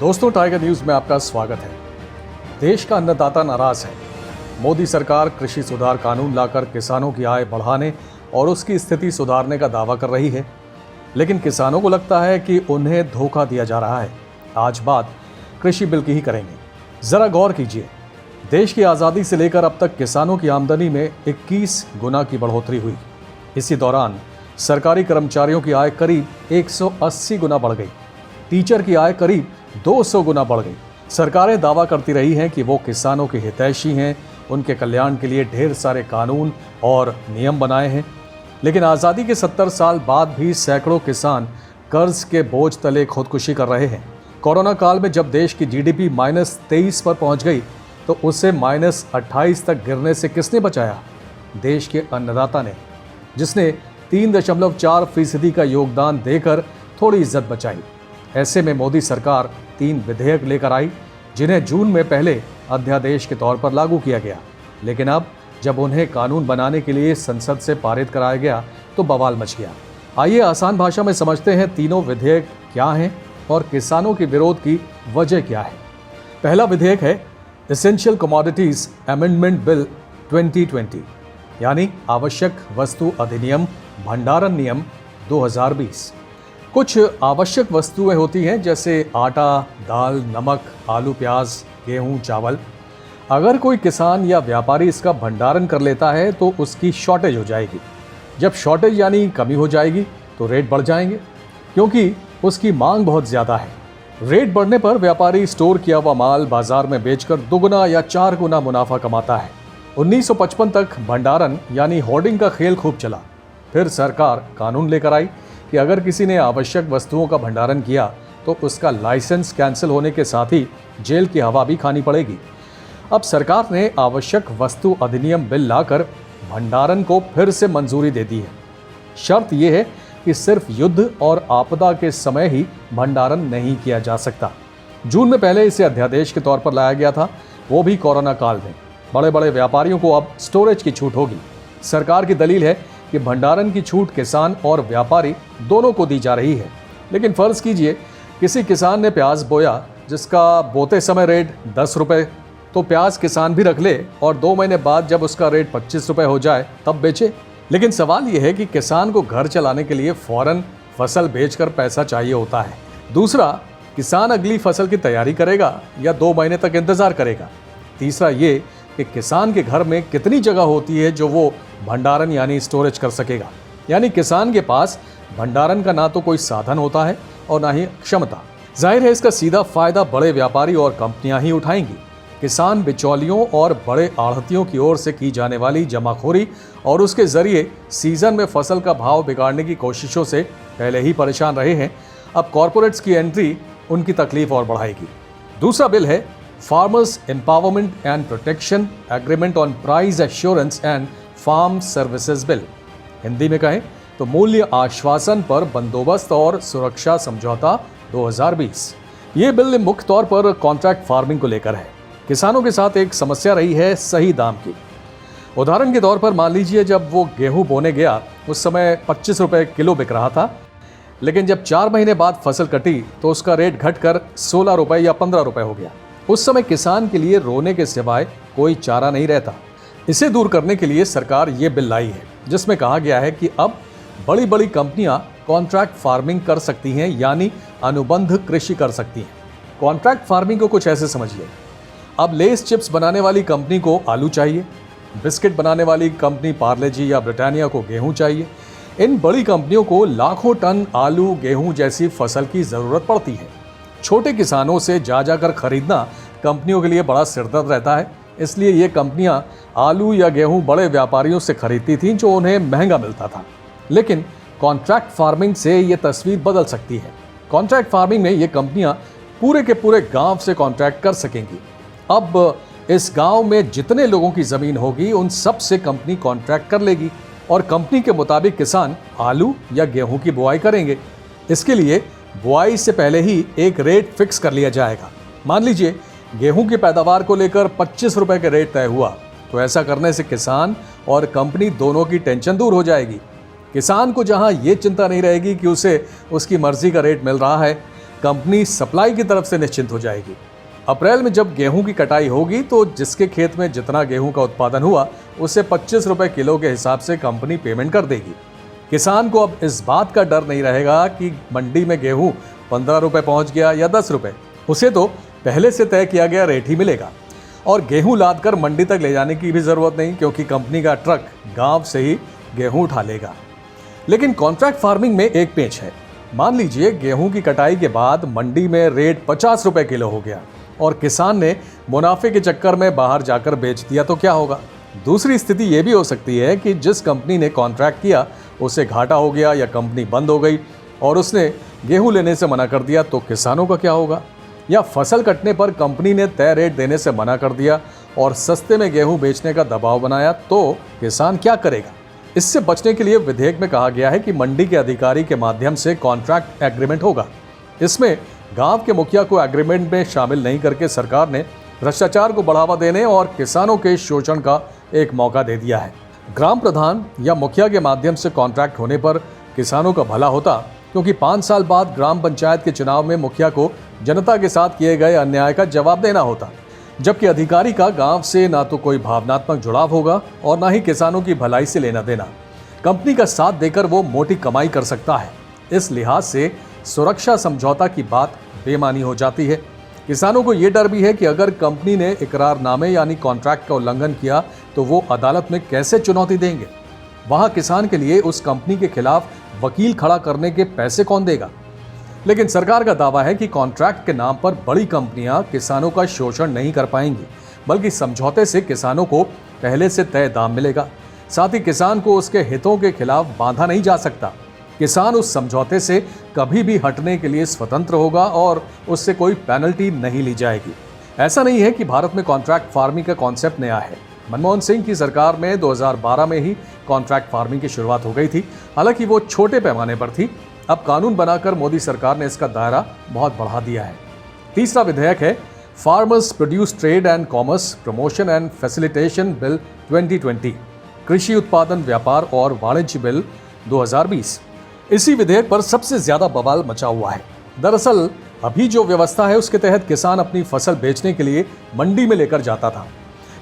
दोस्तों, tiger news में आपका स्वागत है। देश का अन्नदाता नाराज है। मोदी सरकार कृषि सुधार कानून लाकर किसानों की आय बढ़ाने और उसकी स्थिति सुधारने का दावा कर रही है, लेकिन किसानों को लगता है कि उन्हें धोखा दिया जा रहा है। आज बात कृषि बिल की ही करेंगे। जरा गौर कीजिए, देश की आज़ादी से लेकर अब तक किसानों की आमदनी में 21 गुना की बढ़ोतरी हुई। इसी दौरान सरकारी कर्मचारियों की आय करीब 180 गुना बढ़ गई, टीचर की आय करीब 200 गुना बढ़ गई। सरकारें दावा करती रही हैं कि वो किसानों के हितैषी हैं, उनके कल्याण के लिए ढेर सारे कानून और नियम बनाए हैं, लेकिन आज़ादी के 70 साल बाद भी सैकड़ों किसान कर्ज के बोझ तले खुदकुशी कर रहे हैं। कोरोना काल में जब देश की जीडीपी -23 पर पहुंच गई तो उसे -28 तक गिरने से किसने बचाया? देश के अन्नदाता ने, जिसने 3.4% का योगदान देकर थोड़ी इज्जत बचाई। ऐसे में मोदी सरकार 3 विधेयक लेकर आई, जिन्हें जून में पहले अध्यादेश के तौर पर लागू किया गया, लेकिन अब जब उन्हें कानून बनाने के लिए संसद से पारित कराया गया तो बवाल मच गया। आइए आसान भाषा में समझते हैं तीनों विधेयक क्या हैं और किसानों के विरोध की वजह क्या है। पहला विधेयक है एसेंशियल कमोडिटीज अमेंडमेंट बिल 2020, यानी आवश्यक वस्तु अधिनियम भंडारण नियम 2020। कुछ आवश्यक वस्तुएं होती हैं जैसे आटा, दाल, नमक, आलू, प्याज, गेहूं, चावल। अगर कोई किसान या व्यापारी इसका भंडारण कर लेता है तो उसकी शॉर्टेज हो जाएगी। जब शॉर्टेज यानी कमी हो जाएगी तो रेट बढ़ जाएंगे, क्योंकि उसकी मांग बहुत ज़्यादा है। रेट बढ़ने पर व्यापारी स्टोर किया हुआ माल बाजार में बेचकर 2 गुना या 4 गुना मुनाफा कमाता है। 1955 तक भंडारण यानी होर्डिंग का खेल खूब चला। फिर सरकार कानून लेकर आई कि अगर किसी ने आवश्यक वस्तुओं का भंडारण किया तो उसका लाइसेंस कैंसिल होने के साथ ही जेल की हवा भी खानी पड़ेगी। अब सरकार ने आवश्यक वस्तु अधिनियम बिल लाकर भंडारण को फिर से मंजूरी दे दी है। शर्त यह है कि सिर्फ युद्ध और आपदा के समय ही भंडारण नहीं किया जा सकता। जून में पहले इसे अध्यादेश के तौर पर लाया गया था, वो भी कोरोना काल में। बड़े बड़े व्यापारियों को अब स्टोरेज की छूट होगी। सरकार की दलील है कि भंडारण की छूट किसान और व्यापारी दोनों को दी जा रही है। लेकिन फर्ज कीजिए किसी किसान ने प्याज बोया जिसका बोते समय रेट 10 रुपये, तो प्याज किसान भी रख ले और 2 महीने बाद जब उसका रेट 25 रुपये हो जाए तब बेचे। लेकिन सवाल यह है कि किसान को घर चलाने के लिए फौरन फसल बेचकर पैसा चाहिए होता है। दूसरा, किसान अगली फसल की तैयारी करेगा या 2 महीने तक इंतजार करेगा। तीसरा ये कि किसान के घर में कितनी जगह होती है जो वो भंडारण यानी स्टोरेज कर सकेगा। यानी किसान के पास भंडारण का ना तो कोई साधन होता है और ना ही क्षमता। जाहिर है इसका सीधा फायदा बड़े व्यापारी और कंपनियां ही उठाएंगी। किसान बिचौलियों और बड़े आढ़तियों की ओर से की जाने वाली जमाखोरी और उसके जरिए सीजन में फसल का भाव बिगाड़ने की कोशिशों से पहले ही परेशान रहे हैं। अब कॉरपोरेट्स की एंट्री उनकी तकलीफ और बढ़ाएगी। दूसरा बिल है farmers empowerment and protection agreement on price assurance and farm services bill. Hindi में कहें तो मूल्य आश्वासन पर बंदोबस्त और सुरक्षा समझौता 2020। ये बिल मुख्य तौर पर कॉन्ट्रैक्ट फार्मिंग को लेकर है। किसानों के साथ एक समस्या रही है सही दाम की। उदाहरण के तौर पर मान लीजिए जब वो गेहूं बोने गया उस समय 25 रुपये किलो बिक रहा था, लेकिन जब 4 महीने बाद फसल कटी तो उसका रेट घटकर 16 रुपये या 15 रुपये हो गया। उस समय किसान के लिए रोने के सिवाय कोई चारा नहीं रहता। इसे दूर करने के लिए सरकार ये बिल लाई है, जिसमें कहा गया है कि अब बड़ी बड़ी कंपनियां कॉन्ट्रैक्ट फार्मिंग कर सकती हैं, यानी अनुबंध कृषि कर सकती हैं। कॉन्ट्रैक्ट फार्मिंग को कुछ ऐसे समझिए, अब लेस चिप्स बनाने वाली कंपनी को आलू चाहिए, बिस्किट बनाने वाली कंपनी पार्ले जी या ब्रिटानिया को गेहूं चाहिए। इन बड़ी कंपनियों को लाखों टन आलू, गेहूं जैसी फसल की ज़रूरत पड़ती है। छोटे किसानों से जा जाकर खरीदना कंपनियों के लिए बड़ा सिरदर्द रहता है, इसलिए ये कंपनियां आलू या गेहूं बड़े व्यापारियों से खरीदती थीं जो उन्हें महंगा मिलता था। लेकिन कॉन्ट्रैक्ट फार्मिंग से ये तस्वीर बदल सकती है। कॉन्ट्रैक्ट फार्मिंग में ये कंपनियां पूरे के पूरे गांव से कॉन्ट्रैक्ट कर सकेंगी। अब इस गांव में जितने लोगों की ज़मीन होगी उन सब से कंपनी कॉन्ट्रैक्ट कर लेगी और कंपनी के मुताबिक किसान आलू या गेहूं की बुआई करेंगे। इसके लिए बुआई से पहले ही एक रेट फिक्स कर लिया जाएगा। मान लीजिए गेहूं की पैदावार को लेकर 25 रुपये के रेट तय हुआ, तो ऐसा करने से किसान और कंपनी दोनों की टेंशन दूर हो जाएगी। किसान को जहां ये चिंता नहीं रहेगी कि उसे उसकी मर्जी का रेट मिल रहा है, कंपनी सप्लाई की तरफ से निश्चिंत हो जाएगी। अप्रैल में जब गेहूं की कटाई होगी तो जिसके खेत में जितना गेहूं का उत्पादन हुआ उसे 25 रुपए किलो के हिसाब से कंपनी पेमेंट कर देगी। किसान को अब इस बात का डर नहीं रहेगा कि मंडी में गेहूं 15 रुपए पहुंच गया या 10 रुपए। उसे तो पहले से तय किया गया रेट ही मिलेगा और गेहूं लाद कर मंडी तक ले जाने की भी जरूरत नहीं, क्योंकि कंपनी का ट्रक गांव से ही गेहूं उठा लेगा। लेकिन कॉन्ट्रैक्ट फार्मिंग में एक पेच है। मान लीजिए गेहूं की कटाई के बाद मंडी में रेट 50 रुपए किलो हो गया और किसान ने मुनाफे के चक्कर में बाहर जाकर बेच दिया तो क्या होगा? दूसरी स्थिति यह भी हो सकती है कि जिस कंपनी ने कॉन्ट्रैक्ट किया उसे घाटा हो गया या कंपनी बंद हो गई और उसने गेहूं लेने से मना कर दिया, तो किसानों का क्या होगा? या फसल कटने पर कंपनी ने तय रेट देने से मना कर दिया और सस्ते में गेहूं बेचने का दबाव बनाया, तो किसान क्या करेगा? इससे बचने के लिए विधेयक में कहा गया है कि मंडी के अधिकारी के माध्यम से कॉन्ट्रैक्ट एग्रीमेंट होगा। इसमें गांव के मुखिया को एग्रीमेंट में शामिल नहीं करके सरकार ने भ्रष्टाचार को बढ़ावा देने और किसानों के शोषण का एक मौका दे दिया है। ग्राम प्रधान या मुखिया के माध्यम से कॉन्ट्रैक्ट होने पर किसानों का भला होता, क्योंकि 5 साल बाद ग्राम पंचायत के चुनाव में मुखिया को जनता के साथ किए गए अन्याय का जवाब देना होता, जबकि अधिकारी का गांव से ना तो कोई भावनात्मक जुड़ाव होगा और ना ही किसानों की भलाई से लेना देना। कंपनी का साथ देकर वो मोटी कमाई कर सकता है। इस लिहाज से सुरक्षा समझौता की बात बेमानी हो जाती है। किसानों को ये डर भी है कि अगर कंपनी ने इकरारनामे यानी कॉन्ट्रैक्ट का उल्लंघन किया तो वो अदालत में कैसे चुनौती देंगे? वहां किसान के लिए उस कंपनी के खिलाफ वकील खड़ा करने के पैसे कौन देगा? लेकिन सरकार का दावा है कि कॉन्ट्रैक्ट के नाम पर बड़ी कंपनियां किसानों का शोषण नहीं कर पाएंगी, बल्कि समझौते से किसानों को पहले से तय दाम मिलेगा। साथ ही किसान को उसके हितों के खिलाफ बांधा नहीं जा सकता। किसान उस समझौते से कभी भी हटने के लिए स्वतंत्र होगा और उससे कोई पेनल्टी नहीं ली जाएगी। ऐसा नहीं है कि भारत में कॉन्ट्रैक्ट फार्मिंग का कॉन्सेप्ट नया है। मनमोहन सिंह की सरकार में 2012 में ही कॉन्ट्रैक्ट फार्मिंग की शुरुआत हो गई थी। हालांकि वो छोटे पैमाने पर थी। अब कानून बनाकर मोदी सरकार ने इसका दायरा बहुत बढ़ा दिया है। तीसरा विधेयक है farmers produce trade and commerce promotion and facilitation bill 2020, कृषि उत्पादन व्यापार और वाणिज्य बिल 2020। इसी विधेयक पर सबसे ज्यादा बवाल मचा हुआ है। दरअसल अभी जो व्यवस्था है उसके तहत किसान अपनी फसल बेचने के लिए मंडी में लेकर जाता था,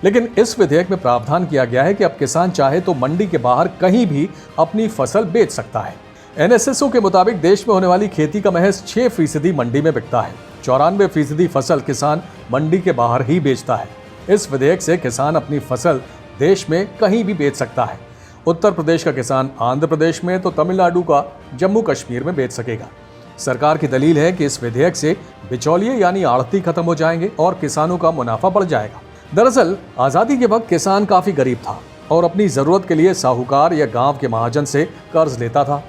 लेकिन इस विधेयक में प्रावधान किया गया है कि अब किसान चाहे तो मंडी के बाहर कहीं भी अपनी फसल बेच सकता है। एनएसएसओ के मुताबिक देश में होने वाली खेती का महज 6% मंडी में बिकता है। 94% फसल किसान मंडी के बाहर ही बेचता है। इस विधेयक से किसान अपनी फसल देश में कहीं भी बेच सकता है। उत्तर प्रदेश का किसान आंध्र प्रदेश में तो तमिलनाडु का जम्मू कश्मीर में बेच सकेगा। सरकार की दलील है कि इस विधेयक से बिचौलिए यानी आढ़ती खत्म हो जाएंगे और किसानों का मुनाफा बढ़ जाएगा। दरअसल आज़ादी के वक्त किसान काफी गरीब था और अपनी जरूरत के लिए साहूकार या गांव के महाजन से कर्ज लेता था,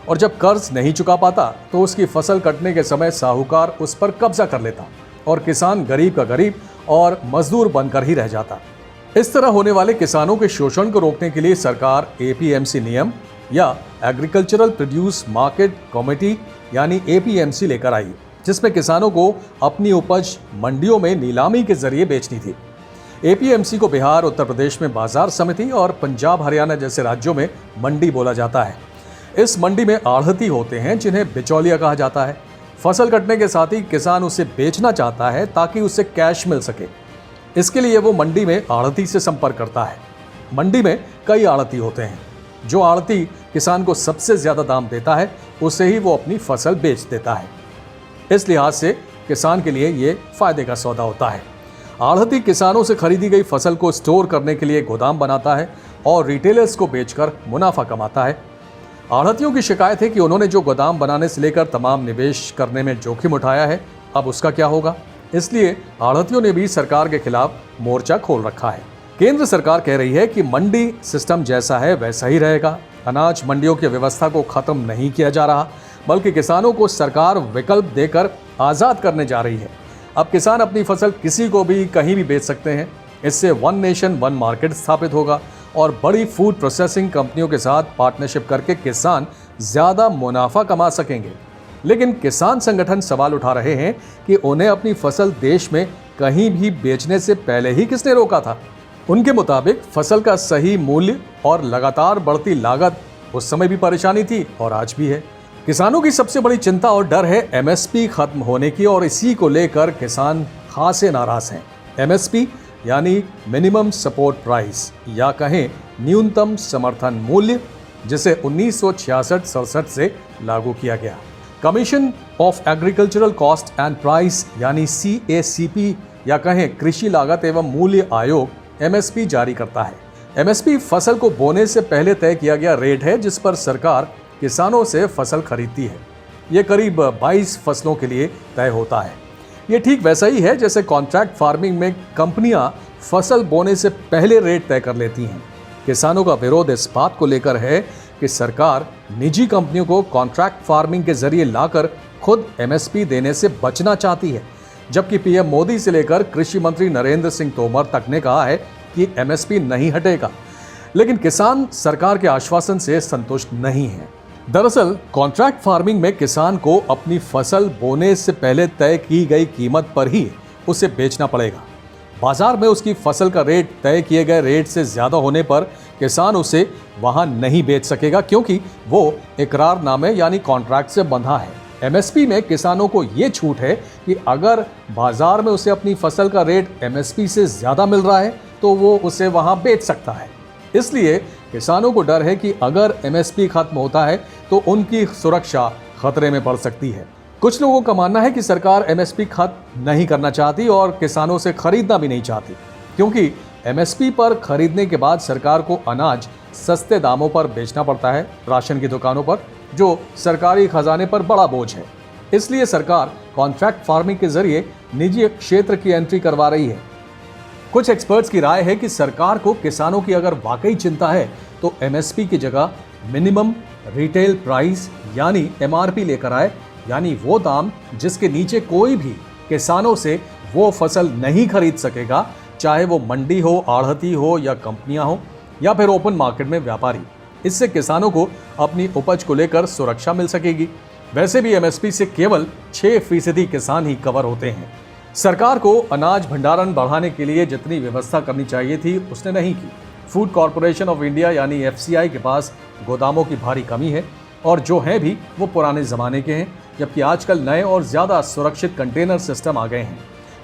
और जब कर्ज नहीं चुका पाता तो उसकी फसल कटने के समय साहूकार उस पर कब्जा कर लेता और किसान गरीब का गरीब और मजदूर बनकर ही रह जाता। इस तरह होने वाले किसानों के शोषण को रोकने के लिए सरकार एपीएमसी नियम या एग्रीकल्चरल प्रोड्यूस मार्केट कमेटी यानी एपीएमसी लेकर आई, जिसमें किसानों को अपनी उपज मंडियों में नीलामी के जरिए बेचनी थी। एपीएमसी को बिहार, उत्तर प्रदेश में बाजार समिति और पंजाब, हरियाणा जैसे राज्यों में मंडी बोला जाता है। इस मंडी में आढ़ती होते हैं जिन्हें बिचौलिया कहा जाता है। फसल कटने के साथ ही किसान उसे बेचना चाहता है ताकि उसे कैश मिल सके। इसके लिए वो मंडी में आढ़ती से संपर्क करता है। मंडी में कई आढ़ती होते हैं। जो आढ़ती किसान को सबसे ज्यादा दाम देता है उसे ही वो अपनी फसल बेच देता है। इस लिहाज से किसान के लिए ये फायदे का सौदा होता है। आढ़ती किसानों से खरीदी गई फसल को स्टोर करने के लिए गोदाम बनाता है और रिटेलर्स को बेचकर मुनाफा कमाता है। आढ़तियों की शिकायत है कि उन्होंने जो गोदाम बनाने से लेकर तमाम निवेश करने में जोखिम उठाया है, अब उसका क्या होगा? इसलिए आढ़तियों ने भी सरकार के खिलाफ मोर्चा खोल रखा है। केंद्र सरकार कह रही है कि मंडी सिस्टम जैसा है वैसा ही रहेगा। अनाज मंडियों की व्यवस्था को खत्म नहीं किया जा रहा, बल्कि किसानों को सरकार विकल्प देकर आज़ाद करने जा रही है। अब किसान अपनी फसल किसी को भी कहीं भी बेच सकते हैं। इससे वन नेशन वन मार्केट स्थापित होगा और बड़ी फूड प्रोसेसिंग कंपनियों के साथ पार्टनरशिप करके किसान ज़्यादा मुनाफा कमा सकेंगे। लेकिन किसान संगठन सवाल उठा रहे हैं कि उन्हें अपनी फसल देश में कहीं भी बेचने से पहले ही किसने रोका था। उनके मुताबिक फसल का सही मूल्य और लगातार बढ़ती लागत उस समय भी परेशानी थी और आज भी है। किसानों की सबसे बड़ी चिंता और डर है एमएसपी खत्म होने की, और इसी को लेकर किसान खासे नाराज हैं। एमएसपी यानी मिनिमम सपोर्ट प्राइस, या कहें न्यूनतम समर्थन मूल्य, जिसे 1966-67 से लागू किया गया। Commission of agricultural cost and price यानी CACP, या कहें कृषि लागत एवं मूल्य आयोग एमएसपी जारी करता है। एमएसपी फसल को बोने से पहले तय किया गया रेट है जिस पर सरकार किसानों से फसल खरीदती है। ये करीब 22 फसलों के लिए तय होता है। ये ठीक वैसा ही है जैसे कॉन्ट्रैक्ट फार्मिंग में कंपनियां फसल बोने से पहले रेट तय कर लेती हैं। किसानों का विरोध इस बात को लेकर है कि सरकार निजी कंपनियों को कॉन्ट्रैक्ट फार्मिंग के जरिए लाकर खुद एमएसपी देने से बचना चाहती है, जबकि पीएम मोदी से लेकर कृषि मंत्री नरेंद्र सिंह तोमर तक ने कहा है कि एमएसपी नहीं हटेगा। लेकिन किसान सरकार के आश्वासन से संतुष्ट नहीं है। दरअसल कॉन्ट्रैक्ट फार्मिंग में किसान को अपनी फसल बोने से पहले तय की गई कीमत पर ही उसे बेचना पड़ेगा। बाजार में उसकी फसल का रेट तय किए गए रेट से ज्यादा होने पर किसान उसे वहां नहीं बेच सकेगा, क्योंकि वो इकरारनामे यानी कॉन्ट्रैक्ट से बंधा है। एमएसपी में किसानों को ये छूट है कि अगर बाजार में उसे अपनी फसल का रेट एमएसपी से ज्यादा मिल रहा है तो वो उसे वहां बेच सकता है। इसलिए किसानों को डर है कि अगर एमएसपी खत्म होता है तो उनकी सुरक्षा खतरे में पड़ सकती है। कुछ लोगों का मानना है कि सरकार एमएसपी खत्म नहीं करना चाहती और किसानों से खरीदना भी नहीं चाहती, क्योंकि एमएसपी पर खरीदने के बाद सरकार को अनाज सस्ते दामों पर बेचना पड़ता है राशन की दुकानों पर, जो सरकारी खजाने पर बड़ा बोझ है। इसलिए सरकार कॉन्ट्रैक्ट फार्मिंग के जरिए निजी क्षेत्र की एंट्री करवा रही है। कुछ एक्सपर्ट्स की राय है कि सरकार को किसानों की अगर वाकई चिंता है तो एमएसपी की जगह मिनिमम रिटेल प्राइस यानी एमआरपी लेकर आए, यानी वो दाम जिसके नीचे कोई भी किसानों से वो फसल नहीं खरीद सकेगा, चाहे वो मंडी हो, आढ़ती हो या कंपनियां हो या फिर ओपन मार्केट में व्यापारी। इससे किसानों को अपनी उपज को लेकर सुरक्षा मिल सकेगी। वैसे भी एमएसपी से केवल 6% किसान ही कवर होते हैं। सरकार को अनाज भंडारण बढ़ाने के लिए जितनी व्यवस्था करनी चाहिए थी उसने नहीं की। फूड कॉरपोरेशन ऑफ इंडिया यानी FCI के पास गोदामों की भारी कमी है, और जो हैं भी वो पुराने ज़माने के हैं, जबकि आजकल नए और ज़्यादा सुरक्षित कंटेनर सिस्टम आ गए हैं।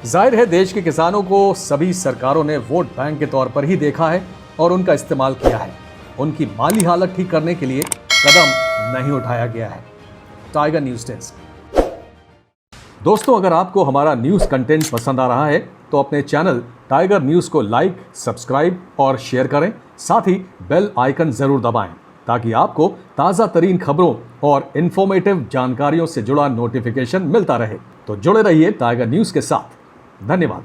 जाहिर है देश के किसानों को सभी सरकारों ने वोट बैंक के तौर पर ही देखा है और उनका इस्तेमाल किया है। उनकी माली हालत ठीक करने के लिए कदम नहीं उठाया गया है। Tiger news desk. दोस्तों, अगर आपको हमारा न्यूज़ कंटेंट पसंद आ रहा है तो अपने चैनल टाइगर न्यूज़ को लाइक, सब्सक्राइब और शेयर करें। साथ ही बेल आइकन ज़रूर दबाएं ताकि आपको ताज़ा तरीन खबरों और इन्फॉर्मेटिव जानकारियों से जुड़ा नोटिफिकेशन मिलता रहे। तो जुड़े रहिए टाइगर न्यूज़ के साथ। धन्यवाद।